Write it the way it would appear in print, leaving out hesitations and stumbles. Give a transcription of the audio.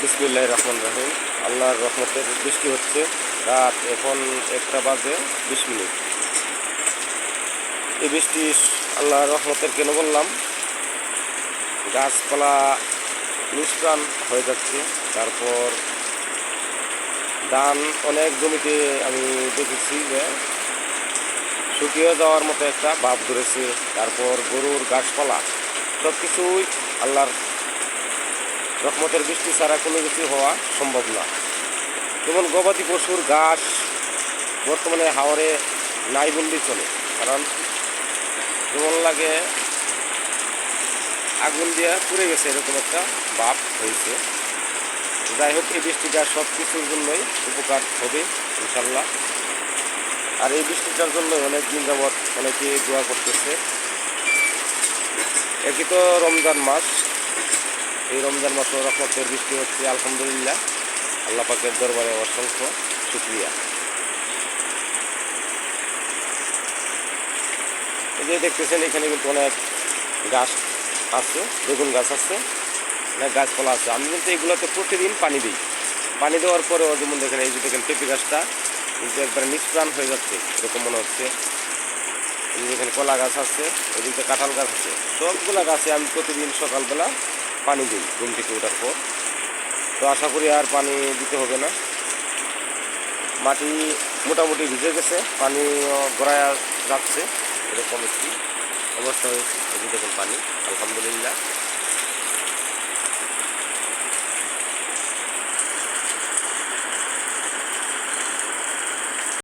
বিসমিল্লাহির রহমানির রহিম। আল্লাহর রহমতের বৃষ্টি হচ্ছে। রাত এখন 1টা বাজে 20 মিনিট। এই বৃষ্টি আল্লাহর রহমতের কেন বললাম, গাছপালা নিষ্প্রাণ হয়ে যাচ্ছে। তারপর ধান অনেক জমিতে আমি দেখেছি যে শুকিয়ে যাওয়ার মতো একটা ভাব ধরেছে। তারপর গরুর গাছপালা সব কিছুই আল্লাহর রহমতের বৃষ্টি ছাড়া কোনো কিছু হওয়া সম্ভব না। যেমন গবাদি পশুর ঘাস বর্তমানে হাওরে নাই বললেই চলে, কারণ যেমন লাগে আগুন দিয়ে পুড়ে গেছে, এরকম একটা ভাব হয়েছে। যাই হোক, এই বৃষ্টিটা সব কিছুর জন্যই উপকার হবে ইনশাল্লাহ। আর এই বৃষ্টিটার জন্য অনেক দিন যাবৎ অনেকে দোয়া করতেছে। একই তো রমজান মাস, এই রমজান মাসও রহমতের বৃষ্টি হচ্ছে, আলহামদুলিল্লাহ। আল্লাহ পাকের দরবারে অসংখ্য শুকরিয়া। এই যে দেখতেছেন, এখানে কিন্তু অনেক গাছ আছে, বেগুন গাছ আছে, অনেক গাছপালা আছে। আমি কিন্তু এগুলোতে প্রতিদিন পানি দিই। পানি দেওয়ার পরেও যেমন দেখেন, এই যে দেখেন পেঁপে গাছটা কিন্তু একবারে নিষ্প্রাণ হয়ে যাচ্ছে, এরকম মনে হচ্ছে। এখানে কলা গাছ আছে, এদিকে কাঁঠাল গাছ আছে, সবগুলা গাছে আমি প্রতিদিন সকালবেলা পানি দিই ঘুম থেকে ওঠার পর। তো আশা করি আর পানি দিতে হবে না। মাটি মোটামুটি ভিজে গেছে, পানি গড়ায় যাচ্ছে, এরকম একটি অবস্থা হয়েছে। এই যে দেখুন পানি, আলহামদুলিল্লাহ।